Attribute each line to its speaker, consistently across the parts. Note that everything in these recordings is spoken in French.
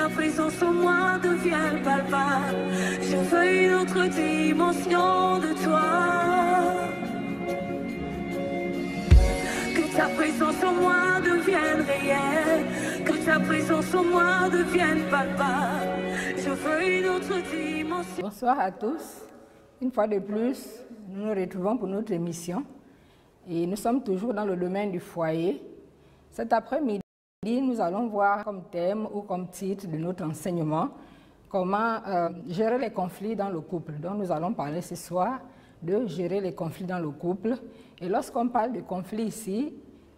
Speaker 1: ta présence en moi devienne palpable. Je veux une autre dimension de toi. Que ta présence en moi devienne réelle. Que ta présence en moi devienne palpable. Je veux une autre dimension.
Speaker 2: Bonsoir à tous. Une fois de plus, nous nous retrouvons pour notre émission. Et nous sommes toujours dans le domaine du foyer. Cet après-midi, nous allons voir comme thème ou comme titre de notre enseignement comment gérer les conflits dans le couple. Donc nous allons parler ce soir de gérer les conflits dans le couple. Et lorsqu'on parle de conflit ici,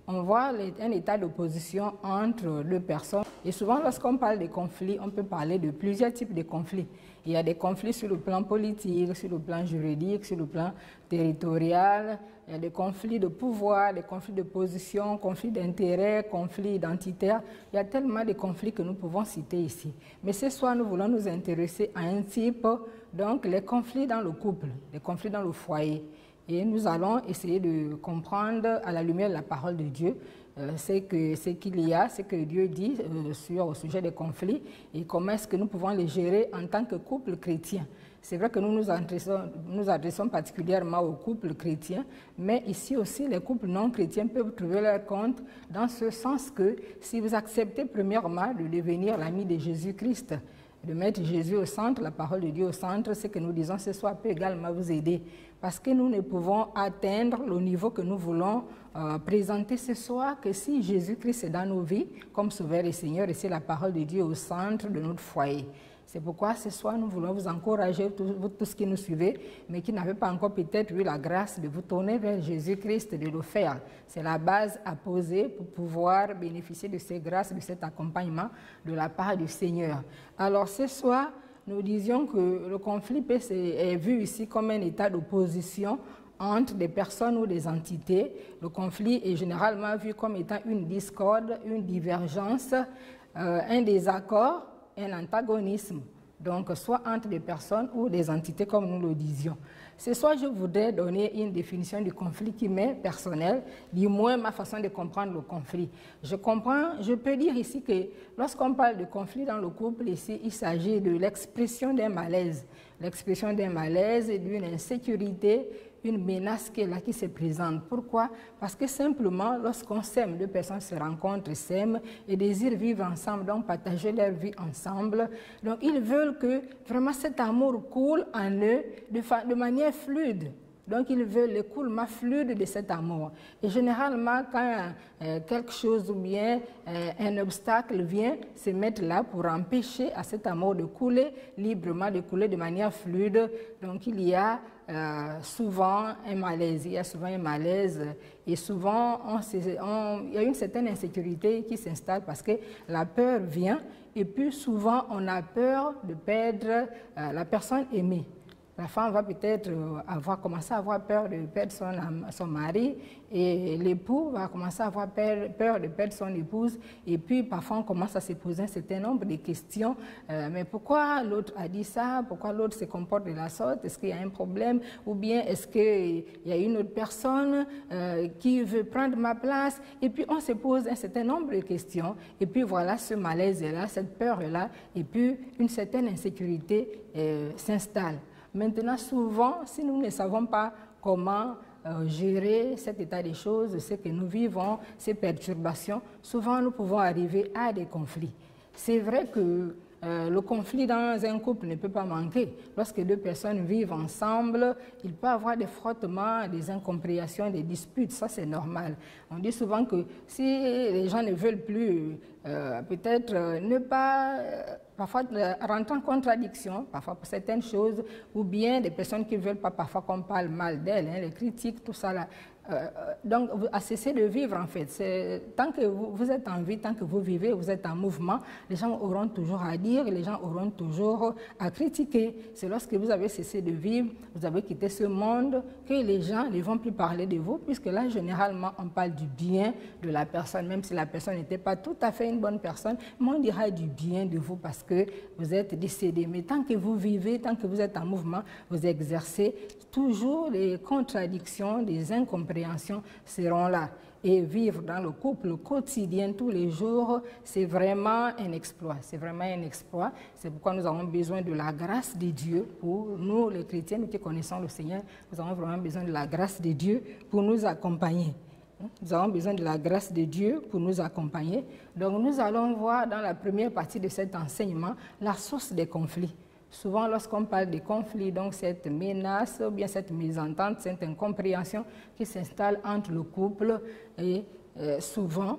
Speaker 2: on voit un état d'opposition entre deux personnes. Et souvent, lorsqu'on parle de conflits, on peut parler de plusieurs types de conflits. Il y a des conflits sur le plan politique, sur le plan juridique, sur le plan territorial. Il y a des conflits de pouvoir, des conflits de position, conflits d'intérêt, conflits identitaires. Il y a tellement de conflits que nous pouvons citer ici. Mais ce soir, nous voulons nous intéresser à un type, donc les conflits dans le couple, les conflits dans le foyer. Et nous allons essayer de comprendre à la lumière de la parole de Dieu ce qu'il y a, ce que Dieu dit au sujet des conflits et comment est-ce que nous pouvons les gérer en tant que couple chrétien. C'est vrai que nous nous adressons particulièrement aux couples chrétiens, mais ici aussi les couples non chrétiens peuvent trouver leur compte dans ce sens que si vous acceptez premièrement de devenir l'ami de Jésus-Christ, de mettre Jésus au centre, la parole de Dieu au centre, ce que nous disons ce soir peut également vous aider. Parce que nous ne pouvons atteindre le niveau que nous voulons présenter ce soir que si Jésus-Christ est dans nos vies, comme Sauveur et Seigneur, et c'est la parole de Dieu au centre de notre foyer. C'est pourquoi ce soir, nous voulons vous encourager, vous tous qui nous suivez, mais qui n'avez pas encore peut-être eu la grâce de vous tourner vers Jésus-Christ, de le faire. C'est la base à poser pour pouvoir bénéficier de ces grâces, de cet accompagnement de la part du Seigneur. Alors ce soir, nous disions que le conflit est vu ici comme un état d'opposition entre des personnes ou des entités. Le conflit est généralement vu comme étant une discorde, une divergence, un désaccord, un antagonisme, donc soit entre des personnes ou des entités comme nous le disions. Ce soir, je voudrais donner une définition du conflit qui m'est personnelle, du moins ma façon de comprendre le conflit. Je peux dire ici que lorsqu'on parle de conflit dans le couple, ici, il s'agit de l'expression d'un malaise. L'expression d'un malaise et d'une insécurité, une menace qui est là, qui se présente. Pourquoi? Parce que simplement, lorsqu'on s'aime, deux personnes se rencontrent, s'aiment et désirent vivre ensemble, donc partager leur vie ensemble. Donc, ils veulent que vraiment cet amour coule en eux de manière fluide. Donc, ils veulent l'écoulement fluide de cet amour. Et généralement, quand quelque chose ou bien un obstacle vient se mettre là pour empêcher à cet amour de couler librement, de couler de manière fluide, donc il y a souvent un malaise. Il y a souvent un malaise et souvent il y a une certaine insécurité qui s'installe parce que la peur vient et puis souvent on a peur de perdre la personne aimée. La femme va peut-être commencer à avoir peur de perdre son mari et l'époux va commencer à avoir peur de perdre son épouse. Et puis parfois on commence à se poser un certain nombre de questions. Mais pourquoi l'autre a dit ça? Pourquoi l'autre se comporte de la sorte? Est-ce qu'il y a un problème? Ou bien est-ce qu'il y a une autre personne qui veut prendre ma place? Et puis on se pose un certain nombre de questions. Et puis voilà, ce malaise est là, cette peur est là. Et puis une certaine insécurité s'installe. Maintenant, souvent, si nous ne savons pas comment gérer cet état des choses, ce que nous vivons, ces perturbations, souvent nous pouvons arriver à des conflits. C'est vrai que le conflit dans un couple ne peut pas manquer. Lorsque deux personnes vivent ensemble, il peut y avoir des frottements, des incompréhensions, des disputes. Ça, c'est normal. On dit souvent que si les gens ne veulent plus, peut-être ne pas, parfois rentrer en contradiction, parfois pour certaines choses, ou bien des personnes qui ne veulent pas parfois qu'on parle mal d'elles, les critiques, tout ça là. Donc, à cesser de vivre en fait. Tant que vous êtes en vie, tant que vous vivez, vous êtes en mouvement, les gens auront toujours à dire, les gens auront toujours à critiquer. C'est lorsque vous avez cessé de vivre, vous avez quitté ce monde, que les gens ne vont plus parler de vous, puisque là, généralement, on parle du bien de la personne, même si la personne n'était pas tout à fait une bonne personne, mais on dira du bien de vous parce que vous êtes décédé. Mais tant que vous vivez, tant que vous êtes en mouvement, vous exercez toujours les contradictions, les incompréhensions seront là. Et vivre dans le couple quotidien tous les jours, c'est vraiment un exploit. C'est vraiment un exploit. C'est pourquoi nous avons besoin de la grâce de Dieu. Pour nous, les chrétiens, nous qui connaissons le Seigneur, nous avons vraiment besoin de la grâce de Dieu pour nous accompagner. Nous avons besoin de la grâce de Dieu pour nous accompagner. Donc nous allons voir dans la première partie de cet enseignement la source des conflits. Souvent, lorsqu'on parle de conflits, donc cette menace ou bien cette mésentente, cette incompréhension qui s'installe entre le couple, et souvent,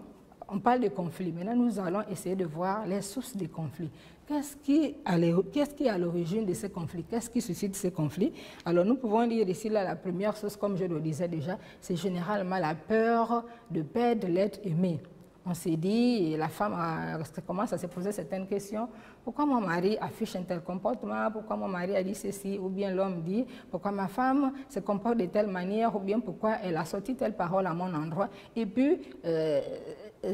Speaker 2: on parle de conflits. Maintenant, nous allons essayer de voir les sources des conflits. Qu'est-ce qui est à l'origine de ces conflits? Qu'est-ce qui suscite ces conflits? Alors, nous pouvons dire ici, là, la première source, comme je le disais déjà, c'est généralement la peur de perdre l'être aimé. On s'est dit, et la femme commence à se poser certaines questions. Pourquoi mon mari affiche un tel comportement? Pourquoi mon mari a dit ceci? Ou bien l'homme dit, pourquoi ma femme se comporte de telle manière? Ou bien pourquoi elle a sorti telle parole à mon endroit? Et puis,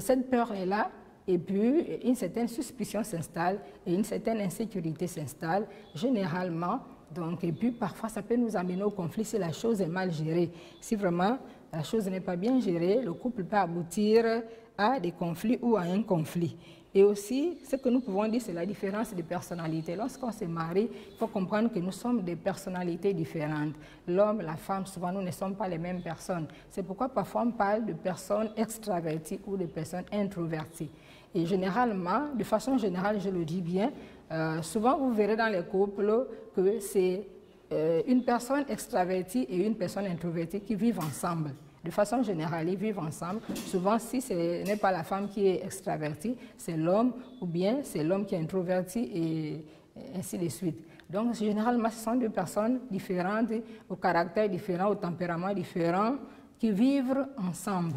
Speaker 2: cette peur est là. Et puis, une certaine suspicion s'installe et une certaine insécurité s'installe, généralement. Donc, et puis, parfois, ça peut nous amener au conflit si la chose est mal gérée. Si vraiment la chose n'est pas bien gérée, le couple peut aboutir à des conflits ou à un conflit. Et aussi, ce que nous pouvons dire, c'est la différence de personnalité. Lorsqu'on se marie, il faut comprendre que nous sommes des personnalités différentes. L'homme, la femme, souvent, nous ne sommes pas les mêmes personnes. C'est pourquoi parfois on parle de personnes extraverties ou de personnes introverties. Et généralement, de façon générale, je le dis bien, souvent vous verrez dans les couples que c'est une personne extravertie et une personne introvertie qui vivent ensemble. De façon générale, ils vivent ensemble. Souvent, si ce n'est pas la femme qui est extravertie, c'est l'homme, ou bien c'est l'homme qui est introverti, et ainsi de suite. Donc, généralement, ce sont deux personnes différentes, au caractère différent, au tempérament différent, qui vivent ensemble.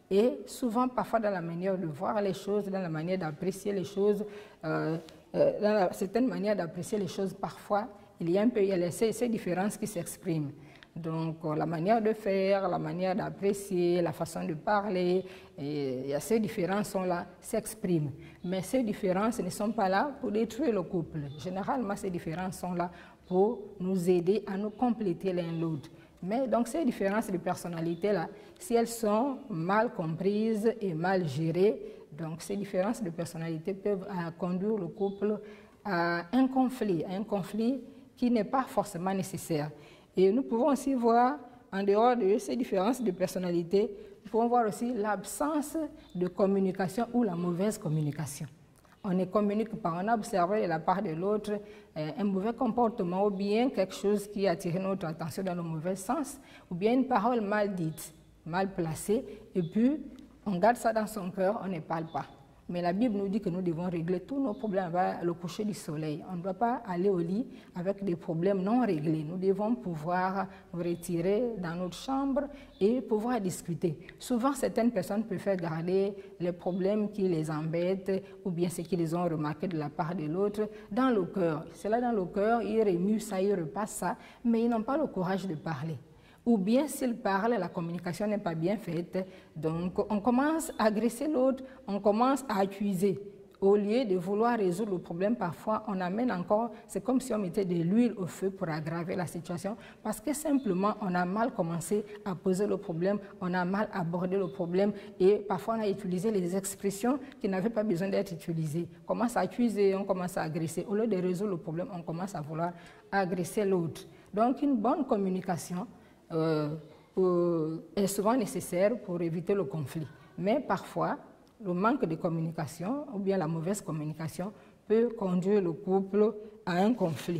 Speaker 2: Et souvent, parfois, dans la manière de voir les choses, dans la manière d'apprécier les choses, dans certaines manières d'apprécier les choses, parfois, il y a ces différences qui s'expriment. Donc, la manière de faire, la manière d'apprécier, la façon de parler, et ces différences sont là, s'expriment. Mais ces différences ne sont pas là pour détruire le couple. Généralement, ces différences sont là pour nous aider à nous compléter l'un l'autre. Mais donc, ces différences de personnalité-là, si elles sont mal comprises et mal gérées, donc ces différences de personnalité peuvent conduire le couple à un conflit qui n'est pas forcément nécessaire. Et nous pouvons aussi voir, en dehors de ces différences de personnalité, nous pouvons voir aussi l'absence de communication ou la mauvaise communication. On ne communique pas, on a observé de la part de l'autre un mauvais comportement ou bien quelque chose qui a attiré notre attention dans le mauvais sens, ou bien une parole mal dite, mal placée, et puis on garde ça dans son cœur, on ne parle pas. Mais la Bible nous dit que nous devons régler tous nos problèmes avec le coucher du soleil. On ne doit pas aller au lit avec des problèmes non réglés. Nous devons pouvoir nous retirer dans notre chambre et pouvoir discuter. Souvent, certaines personnes préfèrent garder les problèmes qui les embêtent ou bien ce qu'ils ont remarqué de la part de l'autre dans le cœur. C'est là dans le cœur, ils remuent ça, ils repassent ça, mais ils n'ont pas le courage de parler. Ou bien s'ils parlent, la communication n'est pas bien faite, donc on commence à agresser l'autre, on commence à accuser. Au lieu de vouloir résoudre le problème, parfois on amène encore, c'est comme si on mettait de l'huile au feu pour aggraver la situation, parce que simplement on a mal commencé à poser le problème, on a mal abordé le problème, et parfois on a utilisé les expressions qui n'avaient pas besoin d'être utilisées. On commence à accuser, on commence à agresser. Au lieu de résoudre le problème, on commence à vouloir agresser l'autre. Donc une bonne communication est souvent nécessaire pour éviter le conflit. Mais parfois, le manque de communication ou bien la mauvaise communication peut conduire le couple à un conflit.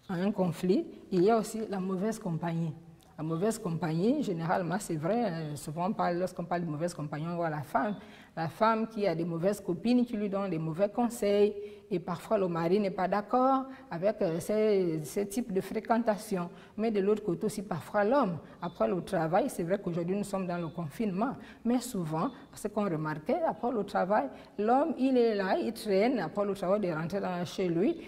Speaker 2: À un conflit, il y a aussi la mauvaise compagnie. La mauvaise compagnie, généralement, c'est vrai, souvent lorsqu'on parle de mauvaise compagnie, on voit la femme qui a des mauvaises copines qui lui donnent des mauvais conseils, et parfois le mari n'est pas d'accord avec ce type de fréquentation. Mais de l'autre côté aussi, parfois l'homme, après le travail, c'est vrai qu'aujourd'hui nous sommes dans le confinement, mais souvent, ce qu'on remarquait, après le travail, l'homme, il est là, il traîne, après le travail de rentrer chez lui,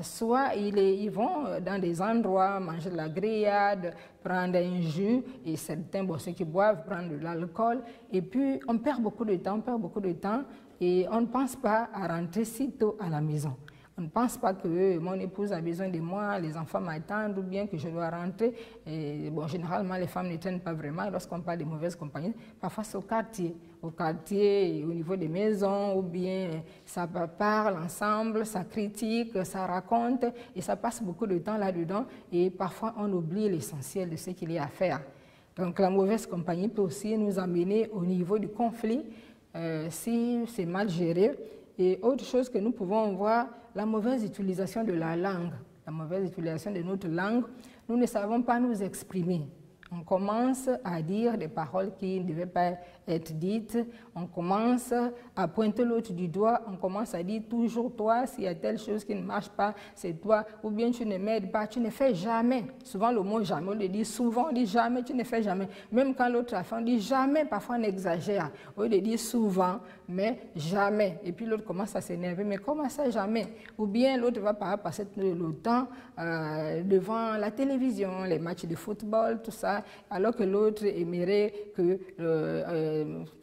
Speaker 2: soit ils vont dans des endroits, manger de la grillade, prendre un jus, et certains, ceux qui boivent, prendre de l'alcool, et puis on perd beaucoup de temps, et on ne pense pas à rentrer si tôt à la maison. On ne pense pas que mon épouse a besoin de moi, les enfants m'attendent ou bien que je dois rentrer. Et bon, généralement, les femmes ne tiennent pas vraiment. Lorsqu'on parle de mauvaise compagnie, parfois c'est au quartier, au niveau des maisons, ou bien ça parle ensemble, ça critique, ça raconte, et ça passe beaucoup de temps là-dedans. Et parfois, on oublie l'essentiel de ce qu'il y a à faire. Donc, la mauvaise compagnie peut aussi nous amener au niveau du conflit, si c'est mal géré. Et autre chose que nous pouvons voir, la mauvaise utilisation de la langue, la mauvaise utilisation de notre langue. Nous ne savons pas nous exprimer. On commence à dire des paroles qui ne devaient pas être dites. On commence à pointer l'autre du doigt. On commence à dire toujours toi, s'il y a telle chose qui ne marche pas, c'est toi. Ou bien tu ne m'aides pas, tu ne fais jamais. Souvent le mot jamais, on le dit souvent, on dit jamais, tu ne fais jamais. Même quand l'autre a fait, on dit jamais, parfois on exagère. On le dit souvent, mais jamais. Et puis l'autre commence à s'énerver, mais comment ça jamais? Ou bien l'autre va passer le temps devant la télévision, les matchs de football, tout ça, alors que l'autre aimerait que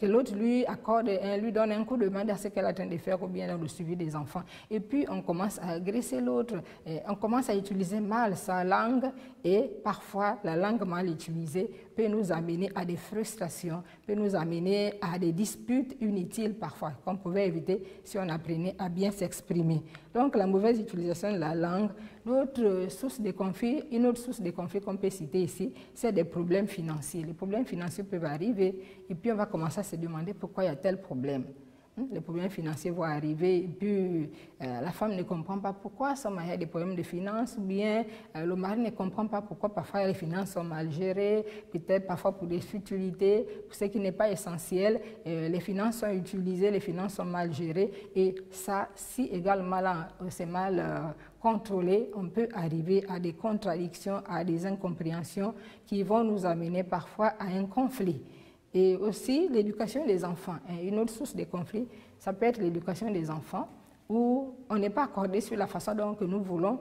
Speaker 2: l'autre lui accorde, lui donne un coup de main dans ce qu'elle est en train de faire ou bien dans le suivi des enfants. Et puis on commence à agresser l'autre, on commence à utiliser mal sa langue et parfois la langue mal utilisée peut nous amener à des frustrations, peut nous amener à des disputes inutiles parfois qu'on pouvait éviter si on apprenait à bien s'exprimer. Donc la mauvaise utilisation de la langue. Une autre source de conflit qu'on peut citer ici, c'est des problèmes financiers. Les problèmes financiers peuvent arriver et puis on va commencer à se demander pourquoi il y a tel problème. Les problèmes financiers vont arriver et puis la femme ne comprend pas pourquoi son mari a des problèmes de finances ou bien le mari ne comprend pas pourquoi parfois les finances sont mal gérées, peut-être parfois pour des futilités, pour ce qui n'est pas essentiel, les finances sont utilisées, les finances sont mal gérées et ça, si également c'est mal contrôlé, on peut arriver à des contradictions, à des incompréhensions qui vont nous amener parfois à un conflit. Et aussi l'éducation des enfants. Une autre source de conflit, ça peut être l'éducation des enfants, où on n'est pas accordé sur la façon dont que nous voulons,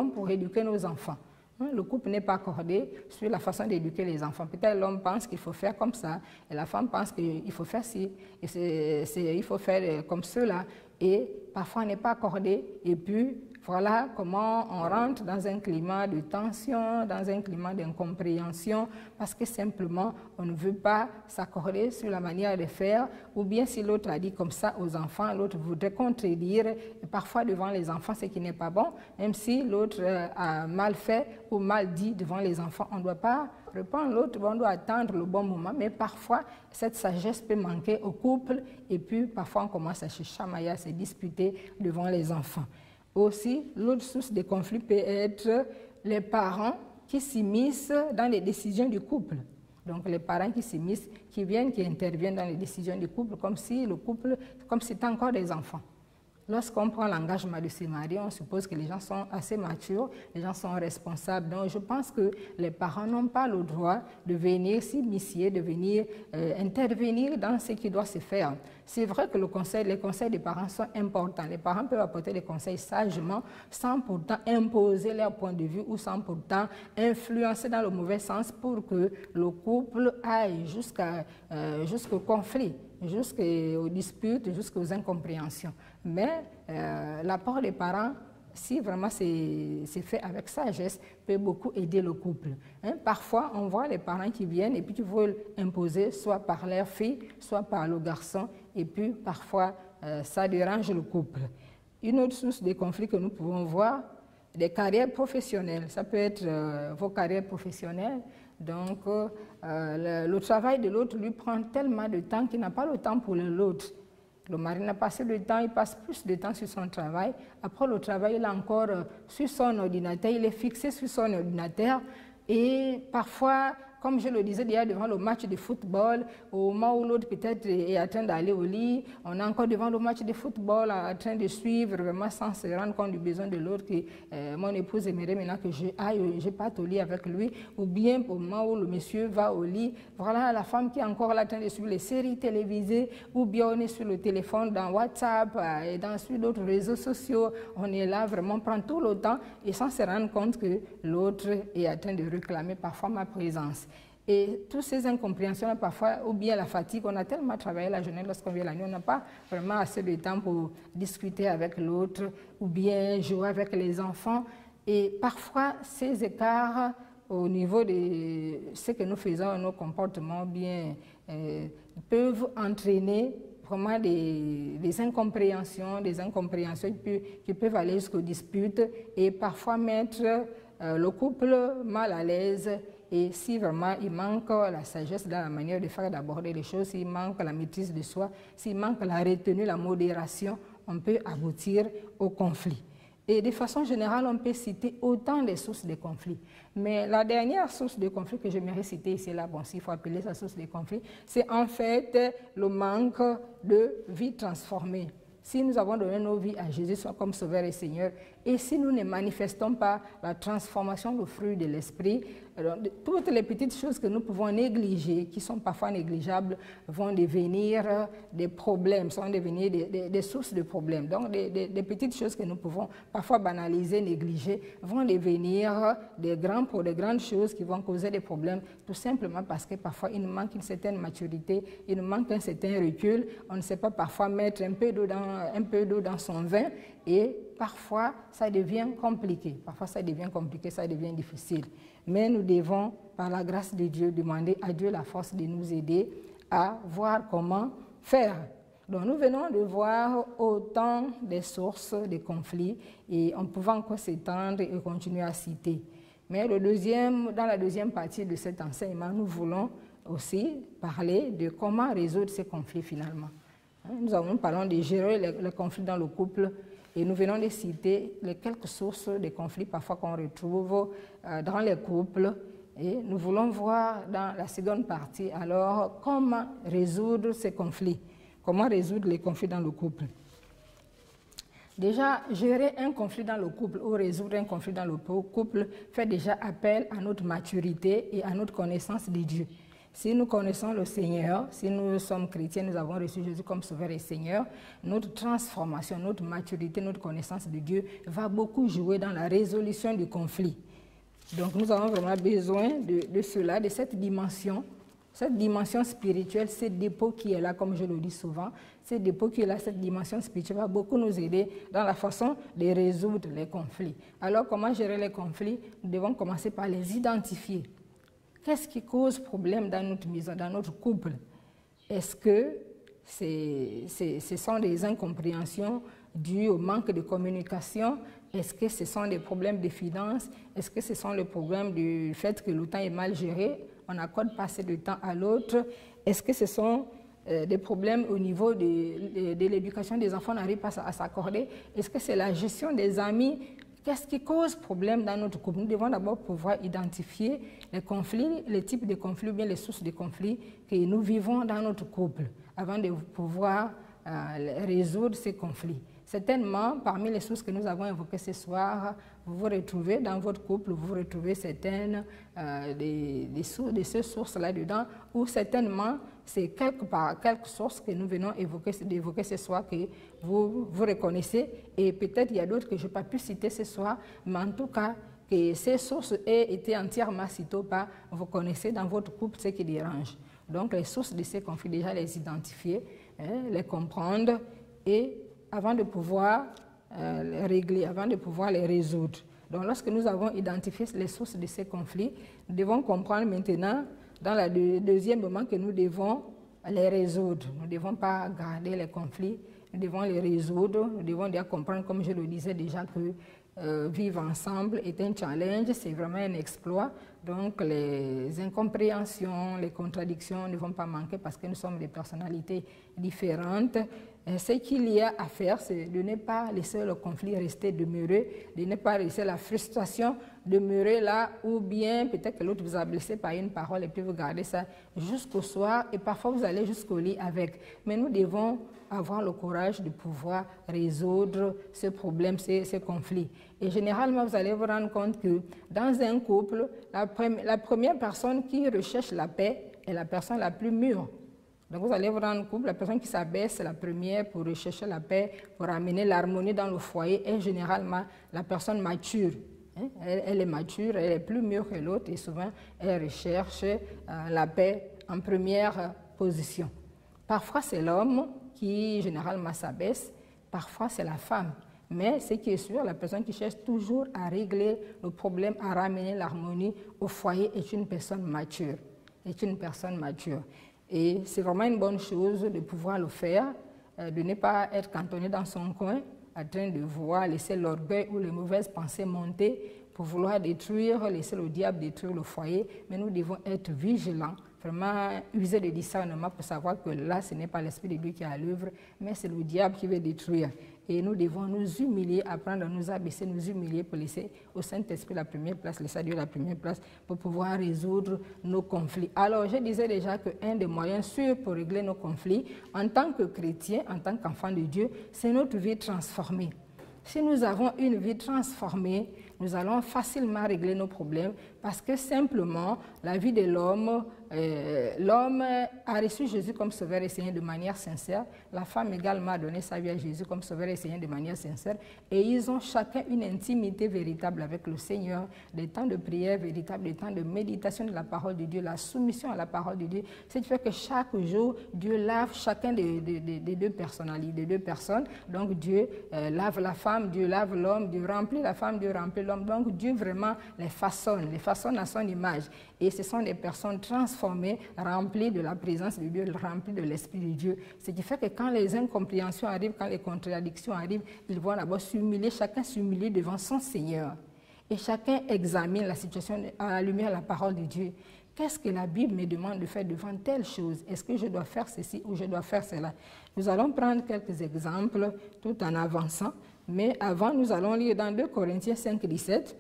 Speaker 2: pour éduquer nos enfants. Le couple n'est pas accordé sur la façon d'éduquer les enfants. Peut-être l'homme pense qu'il faut faire comme ça, et la femme pense qu'il faut faire ci, et il faut faire comme cela. Et parfois on n'est pas accordé, et puis voilà comment on rentre dans un climat de tension, dans un climat d'incompréhension, parce que simplement on ne veut pas s'accorder sur la manière de faire, ou bien si l'autre a dit comme ça aux enfants, l'autre voudrait contredire, et parfois devant les enfants, ce qui n'est pas bon, même si l'autre a mal fait ou mal dit devant les enfants, on ne doit pas répondre l'autre, on doit attendre le bon moment, mais parfois cette sagesse peut manquer au couple, et puis parfois on commence à se chamailler, à se disputer devant les enfants. Aussi, l'autre source de conflit peut être les parents qui s'immiscent dans les décisions du couple. Donc les parents qui s'immiscent, qui interviennent dans les décisions du couple, comme si c'était encore des enfants. Lorsqu'on prend l'engagement de se marier, on suppose que les gens sont assez matures, les gens sont responsables. Donc je pense que les parents n'ont pas le droit de venir s'immiscer, de venir intervenir dans ce qui doit se faire. C'est vrai que les conseils des parents sont importants. Les parents peuvent apporter des conseils sagement, sans pourtant imposer leur point de vue ou sans pourtant influencer dans le mauvais sens pour que le couple aille jusqu'au conflit, jusqu'aux disputes, jusqu'aux incompréhensions. Mais l'apport des parents, si vraiment c'est fait avec sagesse, peut beaucoup aider le couple. Parfois, on voit les parents qui viennent et puis qui veulent imposer soit par leur fille, soit par le garçon, et puis parfois, ça dérange le couple. Une autre source de conflit que nous pouvons voir, des carrières professionnelles. Ça peut être vos carrières professionnelles. Donc, le travail de l'autre lui prend tellement de temps qu'il n'a pas le temps pour l'autre. Le mari n'a pas assez de temps, il passe plus de temps sur son travail. Après le travail, il est encore sur son ordinateur, il est fixé sur son ordinateur. Et parfois, comme je le disais déjà devant le match de football, au moment où l'autre peut-être est en train d'aller au lit, on est encore devant le match de football en train de suivre vraiment sans se rendre compte du besoin de l'autre, que mon épouse aimerait maintenant que je parte au lit avec lui, ou bien au moment où le monsieur va au lit, voilà la femme qui est encore là en train de suivre les séries télévisées, ou bien on est sur le téléphone dans WhatsApp et sur d'autres réseaux sociaux, on est là vraiment prend tout le temps et sans se rendre compte que l'autre est en train de réclamer parfois ma présence. Et toutes ces incompréhensions, parfois, ou bien la fatigue, on a tellement travaillé la journée lorsqu'on vient la nuit, on n'a pas vraiment assez de temps pour discuter avec l'autre, ou bien jouer avec les enfants. Et parfois, ces écarts au niveau de ce que nous faisons, nos comportements, bien, peuvent entraîner vraiment des incompréhensions qui peuvent aller jusqu'aux disputes et parfois mettre le couple mal à l'aise. Et si vraiment il manque la sagesse dans la manière de faire, d'aborder les choses, s'il manque la maîtrise de soi, s'il manque la retenue, la modération, on peut aboutir au conflit. Et de façon générale, on peut citer autant de sources de conflits. Mais la dernière source de conflit que j'aimerais citer ici, là, bon, s'il faut appeler ça source de conflit, c'est en fait le manque de vie transformée. Si nous avons donné nos vies à Jésus soit comme Sauveur et Seigneur, et si nous ne manifestons pas la transformation, le fruit de l'Esprit, toutes les petites choses que nous pouvons négliger, qui sont parfois négligeables, vont devenir des problèmes, vont devenir des sources de problèmes. Donc, des petites choses que nous pouvons parfois banaliser, négliger, vont devenir des grandes choses qui vont causer des problèmes, tout simplement parce que parfois il nous manque une certaine maturité, il nous manque un certain recul, on ne sait pas parfois mettre un peu d'eau dans son vin, et parfois ça devient compliqué, ça devient difficile. Mais nous devons, par la grâce de Dieu, demander à Dieu la force de nous aider à voir comment faire. Donc nous venons de voir autant des sources de conflits et on pouvait encore s'étendre et continuer à citer. Mais dans la deuxième partie de cet enseignement, nous voulons aussi parler de comment résoudre ces conflits finalement. Nous parlons de gérer les conflits dans le couple et nous venons de citer les quelques sources de conflits parfois qu'on retrouve dans les couples. Et nous voulons voir dans la seconde partie alors comment résoudre ces conflits, comment résoudre les conflits dans le couple. Déjà, gérer un conflit dans le couple ou résoudre un conflit dans le couple fait déjà appel à notre maturité et à notre connaissance de Dieu. Si nous connaissons le Seigneur, si nous sommes chrétiens, nous avons reçu Jésus comme Sauveur et Seigneur, notre transformation, notre maturité, notre connaissance de Dieu va beaucoup jouer dans la résolution du conflit. Donc nous avons vraiment besoin de cela, de cette dimension spirituelle, ce dépôt qui est là, comme je le dis souvent, ce dépôt qui est là, cette dimension spirituelle va beaucoup nous aider dans la façon de résoudre les conflits. Alors comment gérer les conflits? Nous devons commencer par les identifier. Qu'est-ce qui cause problème dans notre maison, dans notre couple? Est-ce que ce sont des incompréhensions dues au manque de communication? Est-ce que ce sont des problèmes de finances? Est-ce que ce sont les problèmes du fait que le temps est mal géré? On n'accorde pas assez de temps à l'autre? Est-ce que ce sont des problèmes au niveau de l'éducation des enfants, on n'arrive pas à s'accorder? Est-ce que c'est la gestion des amis? Qu'est-ce qui cause problème dans notre couple? Nous devons d'abord pouvoir identifier les conflits, les types de conflits ou bien les sources de conflits que nous vivons dans notre couple avant de pouvoir résoudre ces conflits. Certainement, parmi les sources que nous avons évoquées ce soir, vous vous retrouvez dans votre couple, vous retrouvez certaines de ces sources là-dedans, ou certainement, c'est quelques sources que nous venons d'évoquer ce soir que vous reconnaissez, et peut-être il y a d'autres que je n'ai pas pu citer ce soir, mais en tout cas, que ces sources aient été entièrement citées pas, vous connaissez dans votre couple ce qui dérange. Donc, les sources de ces conflits, déjà les identifier, les comprendre, et avant de pouvoir les régler, avant de pouvoir les résoudre. Donc, lorsque nous avons identifié les sources de ces conflits, nous devons comprendre maintenant, dans le deuxième moment, que nous devons les résoudre. Nous ne devons pas garder les conflits, nous devons les résoudre. Nous devons déjà comprendre, comme je le disais déjà, que vivre ensemble est un challenge, c'est vraiment un exploit. Donc, les incompréhensions, les contradictions ne vont pas manquer parce que nous sommes des personnalités différentes. Ce qu'il y a à faire, c'est de ne pas laisser le conflit rester demeurer, de ne pas laisser la frustration demeurer là, ou bien peut-être que l'autre vous a blessé par une parole et puis vous gardez ça jusqu'au soir et parfois vous allez jusqu'au lit avec. Mais nous devons avoir le courage de pouvoir résoudre ce problème, ces conflits. Et généralement, vous allez vous rendre compte que dans un couple, la première personne qui recherche la paix est la personne la plus mûre. Donc vous allez vous rendre compte, la personne qui s'abaisse la première pour rechercher la paix, pour amener l'harmonie dans le foyer, est généralement la personne mature. Hein. Elle est mature, elle est plus mûre que l'autre et souvent elle recherche la paix en première position. Parfois c'est l'homme qui généralement s'abaisse, parfois c'est la femme. Mais ce qui est sûr, la personne qui cherche toujours à régler le problème, à ramener l'harmonie au foyer est une personne mature. Et c'est vraiment une bonne chose de pouvoir le faire, de ne pas être cantonné dans son coin, en train de vouloir laisser l'orgueil ou les mauvaises pensées monter pour vouloir détruire, laisser le diable détruire le foyer. Mais nous devons être vigilants, vraiment user de discernement pour savoir que là, ce n'est pas l'Esprit de Dieu qui est à l'œuvre, mais c'est le diable qui veut détruire. Et nous devons nous humilier, apprendre à nous abaisser, nous humilier pour laisser au Saint-Esprit la première place, laisser à Dieu la première place pour pouvoir résoudre nos conflits. Alors, je disais déjà qu'un des moyens sûrs pour régler nos conflits, en tant que chrétiens, en tant qu'enfants de Dieu, c'est notre vie transformée. Si nous avons une vie transformée, nous allons facilement régler nos problèmes parce que simplement, la vie de l'homme, l'homme a reçu Jésus comme sauveur et Seigneur de manière sincère. La femme également a donné sa vie à Jésus comme sauveur et Seigneur de manière sincère. Et ils ont chacun une intimité véritable avec le Seigneur, des temps de prière véritables, des temps de méditation de la parole de Dieu, la soumission à la parole de Dieu. Ce qui fait que chaque jour, Dieu lave chacun des deux personnalités, des deux personnes. Donc Dieu lave la femme, Dieu lave l'homme, Dieu remplit la femme, Dieu remplit l'homme. Donc Dieu vraiment les façonne à son image. Et ce sont des personnes transformées, remplies de la présence de Dieu, remplies de l'Esprit de Dieu. Ce qui fait que quand les incompréhensions arrivent, quand les contradictions arrivent, ils vont d'abord s'humilier, chacun s'humilie devant son Seigneur. Et chacun examine la situation à la lumière de la parole de Dieu. Qu'est-ce que la Bible me demande de faire devant telle chose? Est-ce que je dois faire ceci ou je dois faire cela? Nous allons prendre quelques exemples tout en avançant. Mais avant, nous allons lire dans 2 Corinthiens 5, 17.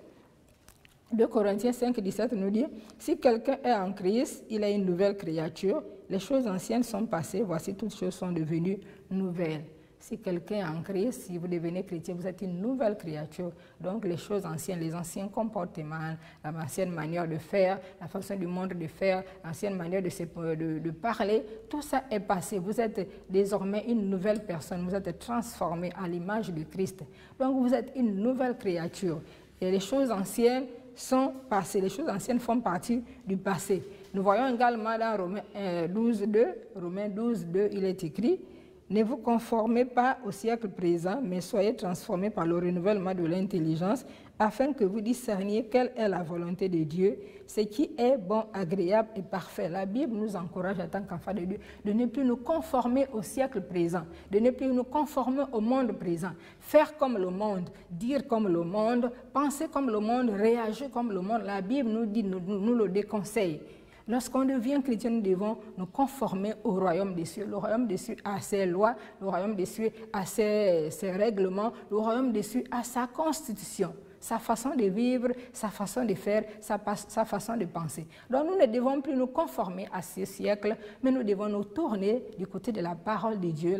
Speaker 2: 2 Corinthiens 5, 17 nous dit « Si quelqu'un est en Christ, il est une nouvelle créature. Les choses anciennes sont passées, voici toutes choses sont devenues nouvelles. » Si quelqu'un est en Christ, si vous devenez chrétien, vous êtes une nouvelle créature. Donc les choses anciennes, les anciens comportements, l'ancienne manière de faire, la façon du monde de faire, l'ancienne manière de parler, tout ça est passé. Vous êtes désormais une nouvelle personne, vous êtes transformé à l'image de Christ. Donc vous êtes une nouvelle créature. Et les choses anciennes sont passées, les choses anciennes font partie du passé. Nous voyons également dans Romains 12, 2, il est écrit « Ne vous conformez pas au siècle présent, mais soyez transformés par le renouvellement de l'intelligence, afin que vous discerniez quelle est la volonté de Dieu, ce qui est bon, agréable et parfait. » La Bible nous encourage en tant qu'enfants de Dieu de ne plus nous conformer au siècle présent, de ne plus nous conformer au monde présent, faire comme le monde, dire comme le monde, penser comme le monde, réagir comme le monde. La Bible nous dit, nous le déconseille. Lorsqu'on devient chrétien, nous devons nous conformer au royaume des cieux. Le royaume des cieux a ses lois, le royaume des cieux a ses règlements, le royaume des cieux a sa constitution, sa façon de vivre, sa façon de faire, sa façon de penser. Donc nous ne devons plus nous conformer à ce siècle, mais nous devons nous tourner du côté de la parole de Dieu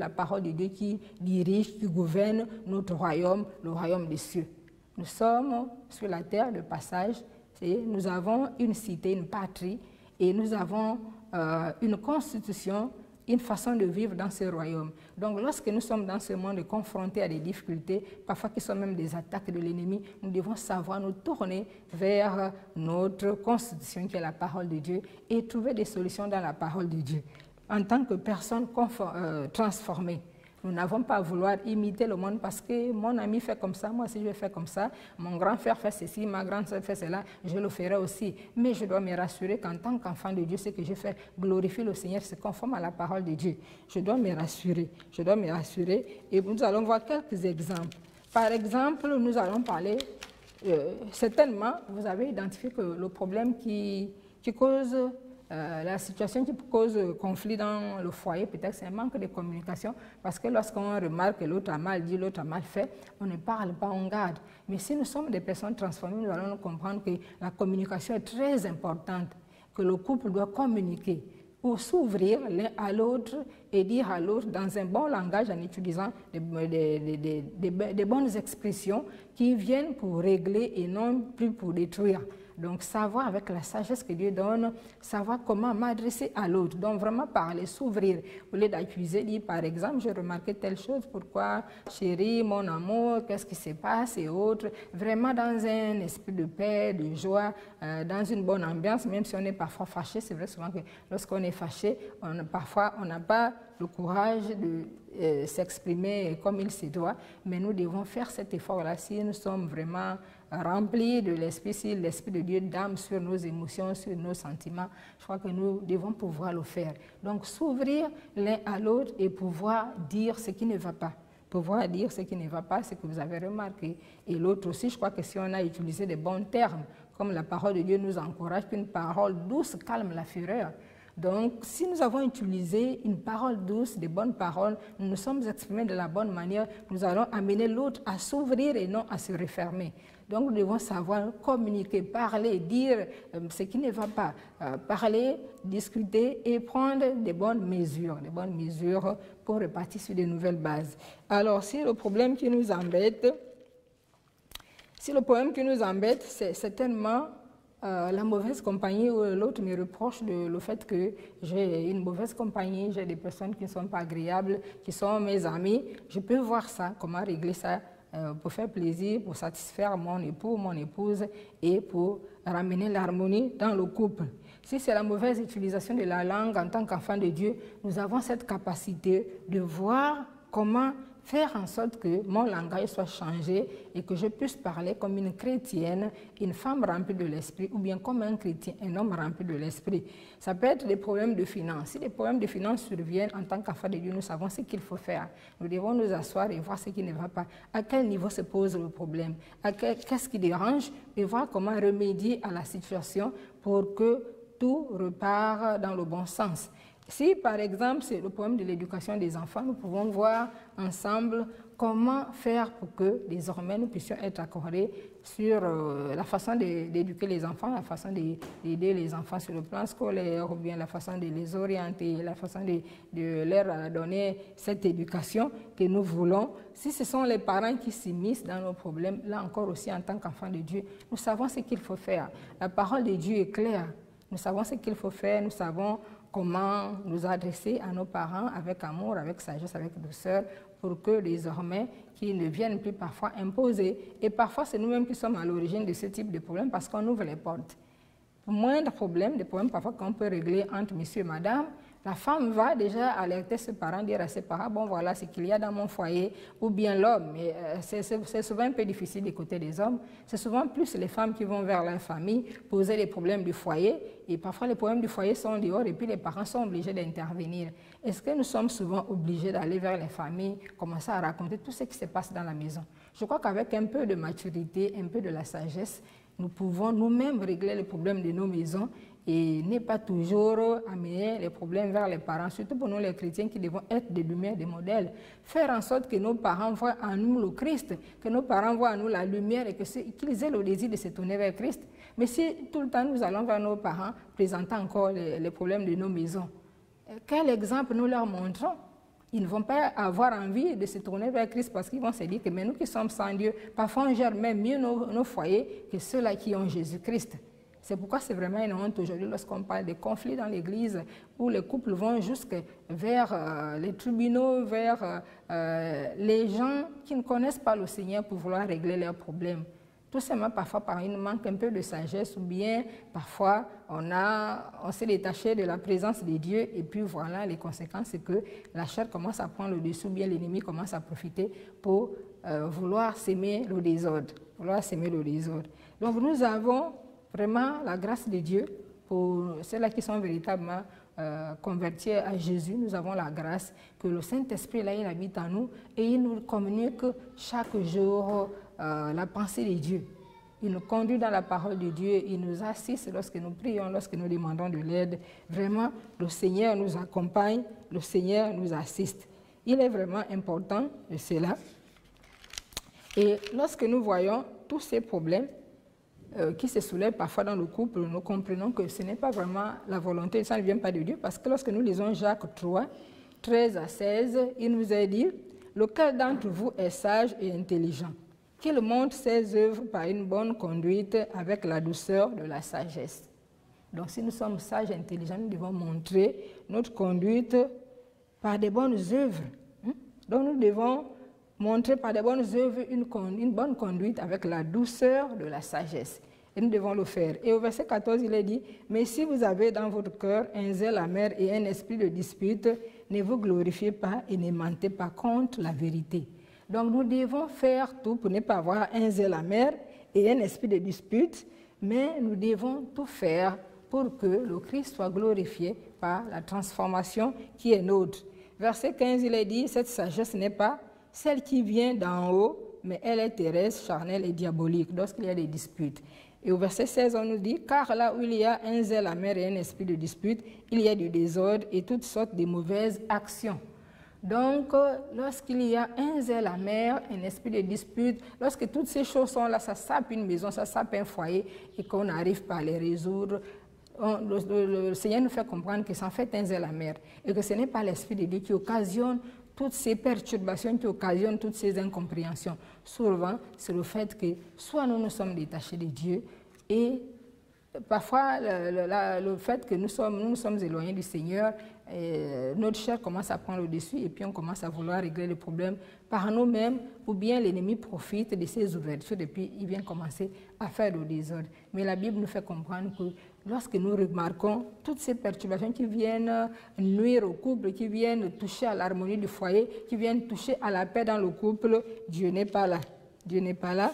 Speaker 2: qui dirige, qui gouverne notre royaume, le royaume des cieux. Nous sommes sur la terre de passage, nous avons une cité, une patrie, et nous avons une constitution, une façon de vivre dans ce royaume. Donc lorsque nous sommes dans ce monde confrontés à des difficultés, parfois qui sont même des attaques de l'ennemi, nous devons savoir nous tourner vers notre constitution qui est la parole de Dieu et trouver des solutions dans la parole de Dieu. En tant que personne transformée, nous n'avons pas à vouloir imiter le monde parce que mon ami fait comme ça, moi aussi je vais faire comme ça, mon grand frère fait ceci, ma grande soeur fait cela, je le ferai aussi. Mais je dois me rassurer qu'en tant qu'enfant de Dieu, ce que je fais glorifie le Seigneur, c'est conforme à la parole de Dieu. Je dois me rassurer et nous allons voir quelques exemples. Par exemple, nous allons parler, certainement, vous avez identifié que le problème qui cause la situation qui cause conflit dans le foyer, peut-être c'est un manque de communication, parce que lorsqu'on remarque que l'autre a mal dit, l'autre a mal fait, on ne parle pas, on garde. Mais si nous sommes des personnes transformées, nous allons comprendre que la communication est très importante, que le couple doit communiquer pour s'ouvrir l'un à l'autre et dire à l'autre dans un bon langage en utilisant des bonnes expressions qui viennent pour régler et non plus pour détruire. Donc savoir avec la sagesse que Dieu donne, savoir comment m'adresser à l'autre. Donc vraiment parler, s'ouvrir. Au lieu d'accuser, dire par exemple, j'ai remarqué telle chose, pourquoi chérie, mon amour, qu'est-ce qui se passe et autres. Vraiment dans un esprit de paix, de joie, dans une bonne ambiance, même si on est parfois fâché. C'est vrai souvent que lorsqu'on est fâché, parfois on n'a pas le courage de s'exprimer comme il se doit, mais nous devons faire cet effort-là si nous sommes vraiment remplis de l'Esprit, si l'Esprit de Dieu dame sur nos émotions, sur nos sentiments. Je crois que nous devons pouvoir le faire. Donc s'ouvrir l'un à l'autre et pouvoir dire ce qui ne va pas. Pouvoir dire ce qui ne va pas, ce que vous avez remarqué. Et l'autre aussi, je crois que si on a utilisé de bons termes, comme la parole de Dieu nous encourage, qu'une parole douce calme la fureur. Donc, si nous avons utilisé une parole douce, des bonnes paroles, nous nous sommes exprimés de la bonne manière, nous allons amener l'autre à s'ouvrir et non à se refermer. Donc, nous devons savoir communiquer, parler, dire ce qui ne va pas, parler, discuter et prendre des bonnes mesures pour repartir sur de nouvelles bases. Alors, si le problème qui nous embête, c'est certainement la mauvaise compagnie, ou l'autre me reproche le fait que j'ai une mauvaise compagnie, j'ai des personnes qui ne sont pas agréables, qui sont mes amis. Je peux voir ça, comment régler ça pour faire plaisir, pour satisfaire mon époux, mon épouse et pour ramener l'harmonie dans le couple. Si c'est la mauvaise utilisation de la langue en tant qu'enfant de Dieu, nous avons cette capacité de voir comment faire en sorte que mon langage soit changé et que je puisse parler comme une chrétienne, une femme remplie de l'esprit, ou bien comme un chrétien, un homme rempli de l'esprit. Ça peut être des problèmes de finances. Si des problèmes de finances surviennent en tant qu'enfant de Dieu, nous savons ce qu'il faut faire. Nous devons nous asseoir et voir ce qui ne va pas. À quel niveau se pose le problème? Qu'est-ce qui dérange? Et voir comment remédier à la situation pour que tout repart dans le bon sens. Si, par exemple, c'est le problème de l'éducation des enfants, nous pouvons voir ensemble comment faire pour que, désormais, nous puissions être accordés sur la façon d'éduquer les enfants, la façon d'aider les enfants sur le plan scolaire, ou bien la façon de les orienter, la façon de leur donner cette éducation que nous voulons. Si ce sont les parents qui s'immiscent dans nos problèmes, là encore aussi, en tant qu'enfants de Dieu, nous savons ce qu'il faut faire. La parole de Dieu est claire. Nous savons ce qu'il faut faire, nous savons comment nous adresser à nos parents avec amour, avec sagesse, avec douceur, pour que désormais, qu'ils ne viennent plus parfois imposer. Et parfois, c'est nous-mêmes qui sommes à l'origine de ce type de problème parce qu'on ouvre les portes. Pour moindre problème, des problèmes parfois qu'on peut régler entre monsieur et madame, la femme va déjà alerter ses parents, dire à ses parents, bon voilà ce qu'il y a dans mon foyer, ou bien l'homme. C'est souvent un peu difficile d'écouter des hommes. C'est souvent plus les femmes qui vont vers leur famille poser les problèmes du foyer. Et parfois les problèmes du foyer sont dehors et puis les parents sont obligés d'intervenir. Est-ce que nous sommes souvent obligés d'aller vers les familles, commencer à raconter tout ce qui se passe dans la maison? Je crois qu'avec un peu de maturité, un peu de la sagesse, nous pouvons nous-mêmes régler les problèmes de nos maisons et ne pas toujours amener les problèmes vers les parents, surtout pour nous les chrétiens qui devons être des lumières, des modèles. Faire en sorte que nos parents voient en nous le Christ, que nos parents voient en nous la lumière et qu'ils aient le désir de se tourner vers Christ. Mais si tout le temps nous allons vers nos parents, présentant encore les problèmes de nos maisons, quel exemple nous leur montrons? Ils ne vont pas avoir envie de se tourner vers Christ parce qu'ils vont se dire que mais nous qui sommes sans Dieu, parfois on gère même mieux nos foyers que ceux-là qui ont Jésus-Christ. C'est pourquoi c'est vraiment une honte aujourd'hui lorsqu'on parle de conflits dans l'Église où les couples vont jusque vers les tribunaux, vers les gens qui ne connaissent pas le Seigneur pour vouloir régler leurs problèmes. Tout simplement parfois par un manque un peu de sagesse ou bien parfois on s'est détaché de la présence de Dieu et puis voilà les conséquences c'est que la chair commence à prendre le dessus ou bien l'ennemi commence à profiter pour vouloir s'aimer le désordre. Donc nous avons vraiment la grâce de Dieu pour ceux-là qui sont véritablement convertis à Jésus. Nous avons la grâce que le Saint-Esprit là il habite en nous et il nous communique chaque jour la pensée de Dieu. Il nous conduit dans la parole de Dieu, il nous assiste lorsque nous prions, lorsque nous demandons de l'aide. Vraiment, le Seigneur nous accompagne, le Seigneur nous assiste. Il est vraiment important de cela. Et lorsque nous voyons tous ces problèmes qui se soulèvent parfois dans le couple, nous comprenons que ce n'est pas vraiment la volonté, ça ne vient pas de Dieu, parce que lorsque nous lisons Jacques 3, 13 à 16, il nous est dit « Lequel d'entre vous est sage et intelligent ? qu'il montre ses œuvres par une bonne conduite avec la douceur de la sagesse. Donc si nous sommes sages et intelligents, nous devons montrer notre conduite par des bonnes œuvres. Donc nous devons montrer par des bonnes œuvres une bonne conduite avec la douceur de la sagesse. Et nous devons le faire. Et au verset 14, il est dit, « Mais si vous avez dans votre cœur un zèle amer et un esprit de dispute, ne vous glorifiez pas et ne mentez pas contre la vérité. » Donc nous devons faire tout pour ne pas avoir un zèle amer et un esprit de dispute, mais nous devons tout faire pour que le Christ soit glorifié par la transformation qui est nôtre. Verset 15, il est dit, « Cette sagesse n'est pas celle qui vient d'en haut, mais elle est terrestre, charnelle et diabolique, lorsqu'il y a des disputes. » Et au verset 16, on nous dit, « Car là où il y a un zèle amer et un esprit de dispute, il y a du désordre et toutes sortes de mauvaises actions. » Donc, lorsqu'il y a un zèle amer, un esprit de dispute, lorsque toutes ces choses sont là, ça sape une maison, ça sape un foyer et qu'on n'arrive pas à les résoudre, le Seigneur nous fait comprendre que c'est en fait un zèle amer et que ce n'est pas l'Esprit de Dieu qui occasionne toutes ces perturbations, qui occasionnent toutes ces incompréhensions. Souvent, c'est le fait que soit nous sommes détachés de Dieu et parfois le fait que nous nous sommes éloignés du Seigneur, notre chair commence à prendre le dessus et puis on commence à vouloir régler les problèmes par nous-mêmes, ou bien l'ennemi profite de ces ouvertures et puis il vient commencer à faire le désordre. Mais la Bible nous fait comprendre que lorsque nous remarquons toutes ces perturbations qui viennent nuire au couple, qui viennent toucher à l'harmonie du foyer, qui viennent toucher à la paix dans le couple, Dieu n'est pas là. Dieu n'est pas là.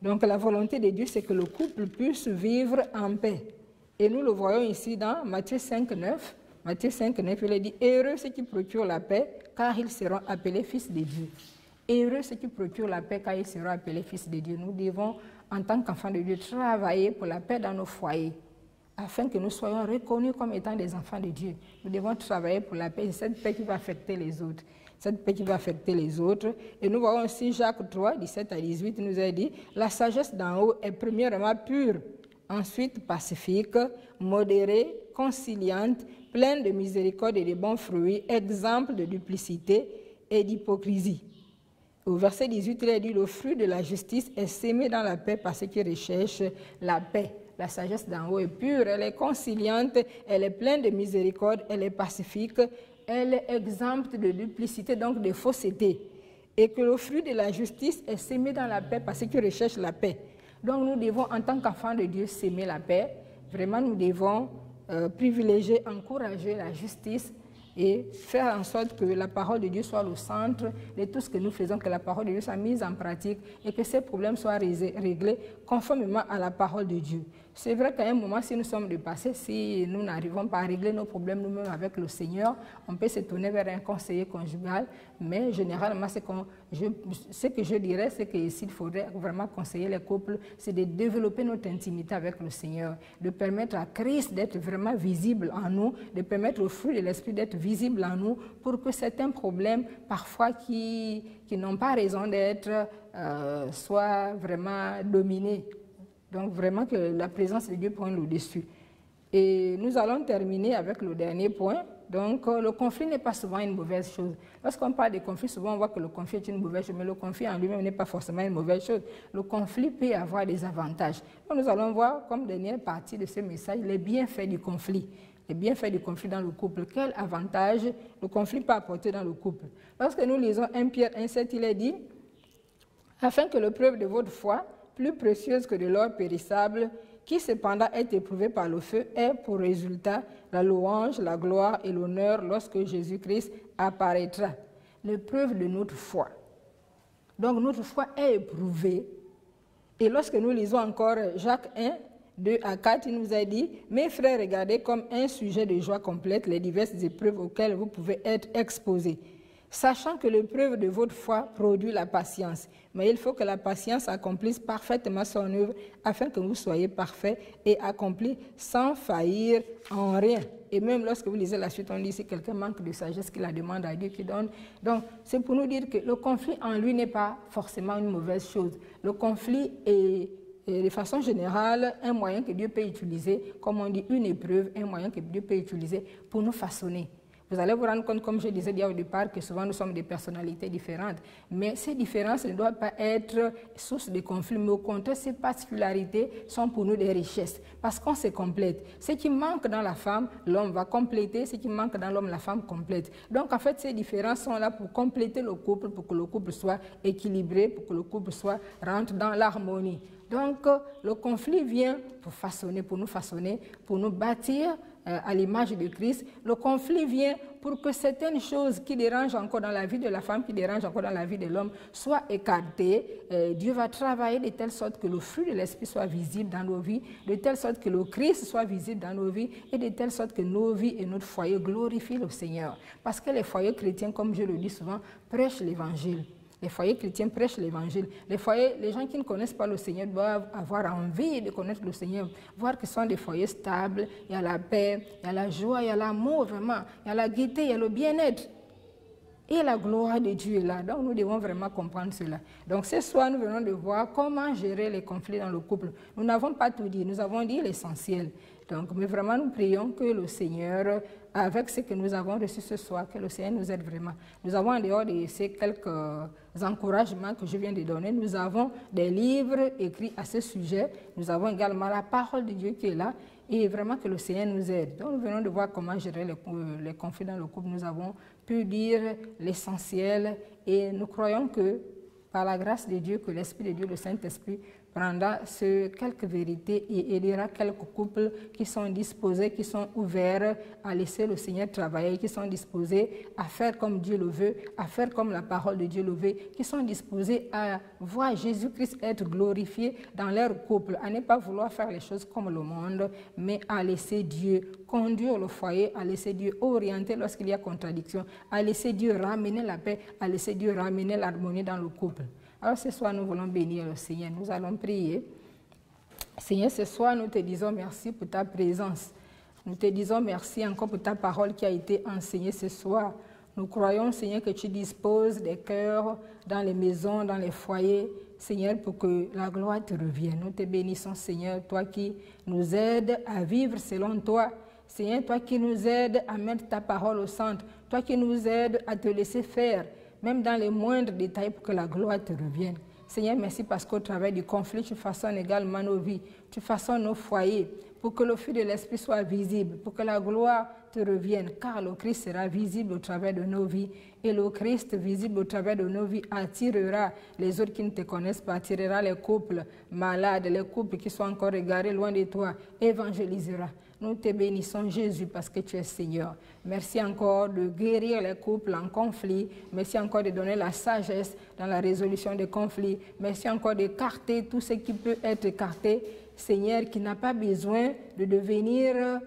Speaker 2: Donc la volonté de Dieu, c'est que le couple puisse vivre en paix. Et nous le voyons ici dans Matthieu 5, 9. Matthieu 5, 9, il est dit, « Heureux ceux qui procurent la paix, car ils seront appelés fils de Dieu. » Heureux ceux qui procurent la paix, car ils seront appelés fils de Dieu. Nous devons, en tant qu'enfants de Dieu, travailler pour la paix dans nos foyers, afin que nous soyons reconnus comme étant des enfants de Dieu. Nous devons travailler pour la paix, c'est cette paix qui va affecter les autres. Cette paix qui va affecter les autres. Et nous voyons aussi Jacques 3, 17 à 18, il nous a dit, « La sagesse d'en haut est premièrement pure, ensuite pacifique, modérée, conciliante, pleine de miséricorde et de bons fruits, exemple de duplicité et d'hypocrisie. » Au verset 18, il est dit, « Le fruit de la justice est sémé dans la paix par ceux qui recherchent la paix. » La sagesse d'en haut est pure, elle est conciliante, elle est pleine de miséricorde, elle est pacifique, elle est exempte de duplicité, donc de fausseté. Et que le fruit de la justice est sémé dans la paix par ceux qui recherchent la paix. Donc nous devons, en tant qu'enfants de Dieu, s'aimer la paix. Vraiment, nous devons privilégier, encourager la justice et faire en sorte que la parole de Dieu soit le centre de tout ce que nous faisons, que la parole de Dieu soit mise en pratique et que ces problèmes soient réglés conformément à la parole de Dieu. C'est vrai qu'à un moment, si nous sommes dépassés, si nous n'arrivons pas à régler nos problèmes nous-mêmes avec le Seigneur, on peut se tourner vers un conseiller conjugal, mais généralement, ce que je dirais, c'est que s'il faudrait vraiment conseiller les couples, c'est de développer notre intimité avec le Seigneur, de permettre à Christ d'être vraiment visible en nous, de permettre au fruit de l'Esprit d'être visible en nous, pour que certains problèmes, parfois qui n'ont pas raison d'être, soient vraiment dominés. Donc vraiment que la présence de Dieu prenne le dessus. Et nous allons terminer avec le dernier point. Donc le conflit n'est pas souvent une mauvaise chose. Lorsqu'on parle de conflit, souvent on voit que le conflit est une mauvaise chose, mais le conflit en lui-même n'est pas forcément une mauvaise chose. Le conflit peut avoir des avantages. Donc, nous allons voir comme dernière partie de ce message les bienfaits du conflit. Les bienfaits du conflit dans le couple. Quel avantage le conflit peut apporter dans le couple? Lorsque nous lisons 1 Pierre 1,7, il est dit « Afin que le preuve de votre foi, plus précieuse que de l'or périssable, qui cependant est éprouvé par le feu, ait pour résultat la louange, la gloire et l'honneur lorsque Jésus-Christ apparaîtra. » L'épreuve de notre foi. Donc notre foi est éprouvée. Et lorsque nous lisons encore Jacques 1, 2 à 4, il nous a dit « Mes frères, regardez comme un sujet de joie complète les diverses épreuves auxquelles vous pouvez être exposés, sachant que l'épreuve de votre foi produit la patience. Mais il faut que la patience accomplisse parfaitement son œuvre, afin que vous soyez parfaits et accomplis sans faillir en rien. » Et même lorsque vous lisez la suite, on dit si quelqu'un manque de sagesse, qu'il la demande à Dieu qui donne. Donc, c'est pour nous dire que le conflit en lui n'est pas forcément une mauvaise chose. Le conflit est, de façon générale, un moyen que Dieu peut utiliser, comme on dit, une épreuve, un moyen que Dieu peut utiliser pour nous façonner, Vous allez vous rendre compte, comme je disais au départ, que souvent nous sommes des personnalités différentes. Mais ces différences ne doivent pas être source de conflits, mais au contraire, ces particularités sont pour nous des richesses, parce qu'on se complète. Ce qui manque dans la femme, l'homme va compléter, ce qui manque dans l'homme, la femme complète. Donc en fait, ces différences sont là pour compléter le couple, pour que le couple soit équilibré, pour que le couple rentre dans l'harmonie. Donc le conflit vient pour nous façonner, pour nous bâtir à l'image de Christ. Le conflit vient pour que certaines choses qui dérangent encore dans la vie de la femme, qui dérangent encore dans la vie de l'homme, soient écartées. Dieu va travailler de telle sorte que le fruit de l'Esprit soit visible dans nos vies, de telle sorte que le Christ soit visible dans nos vies et de telle sorte que nos vies et notre foyer glorifient le Seigneur. Parce que les foyers chrétiens, comme je le dis souvent, prêchent l'Évangile. Les foyers chrétiens prêchent l'Évangile. Les gens qui ne connaissent pas le Seigneur doivent avoir envie de connaître le Seigneur, voir que ce sont des foyers stables, il y a la paix, il y a la joie, il y a l'amour vraiment, il y a la gaieté, il y a le bien-être. Et la gloire de Dieu est là. Donc nous devons vraiment comprendre cela. Donc ce soir, nous venons de voir comment gérer les conflits dans le couple. Nous n'avons pas tout dit, nous avons dit l'essentiel. Donc, mais vraiment, nous prions que le Seigneur, avec ce que nous avons reçu ce soir, que le Seigneur nous aide vraiment. Nous avons, en dehors de ces quelques encouragements que je viens de donner, nous avons des livres écrits à ce sujet. Nous avons également la parole de Dieu qui est là. Et vraiment que le Seigneur nous aide. Donc, nous venons de voir comment gérer les conflits dans le couple. Nous avons pu dire l'essentiel et nous croyons que, par la grâce de Dieu, que l'Esprit de Dieu, le Saint-Esprit, prendra quelques vérités et aidera quelques couples qui sont disposés, qui sont ouverts à laisser le Seigneur travailler, qui sont disposés à faire comme Dieu le veut, à faire comme la parole de Dieu le veut, qui sont disposés à voir Jésus-Christ être glorifié dans leur couple, à ne pas vouloir faire les choses comme le monde, mais à laisser Dieu conduire le foyer, à laisser Dieu orienter lorsqu'il y a contradiction, à laisser Dieu ramener la paix, à laisser Dieu ramener l'harmonie dans le couple. Alors ce soir, nous voulons bénir le Seigneur. Nous allons prier. Seigneur, ce soir, nous te disons merci pour ta présence. Nous te disons merci encore pour ta parole qui a été enseignée ce soir. Nous croyons, Seigneur, que tu disposes des cœurs dans les maisons, dans les foyers, Seigneur, pour que la gloire te revienne. Nous te bénissons, Seigneur, toi qui nous aides à vivre selon toi. Seigneur, toi qui nous aides à mettre ta parole au centre. Toi qui nous aides à te laisser faire, même dans les moindres détails, pour que la gloire te revienne. Seigneur, merci parce qu'au travers du conflit, tu façonnes également nos vies, tu façonnes nos foyers, pour que le feu de l'Esprit soit visible, pour que la gloire te revienne, car le Christ sera visible au travers de nos vies. Et le Christ visible au travers de nos vies attirera les autres qui ne te connaissent pas, attirera les couples malades, les couples qui sont encore égarés loin de toi, évangélisera. Nous te bénissons, Jésus, parce que tu es Seigneur. Merci encore de guérir les couples en conflit. Merci encore de donner la sagesse dans la résolution des conflits. Merci encore d'écarter tout ce qui peut être écarté. Seigneur, qui n'a pas besoin de devenir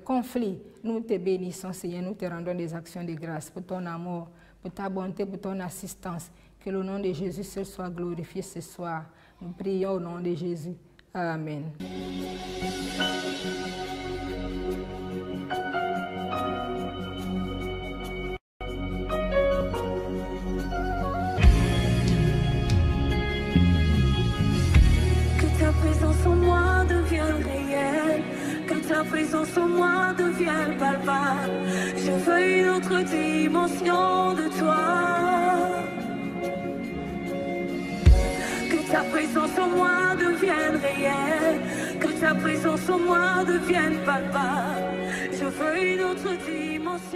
Speaker 2: conflit. Nous te bénissons, Seigneur. Nous te rendons des actions de grâce pour ton amour, pour ta bonté, pour ton assistance. Que le nom de Jésus soit glorifié ce soir. Nous prions au nom de Jésus. Amen.
Speaker 1: Ta présence en moi devient palpable. Je veux une autre dimension de toi. Que ta présence en moi devienne réelle. Que ta présence en moi devienne palpable. Je veux une autre dimension.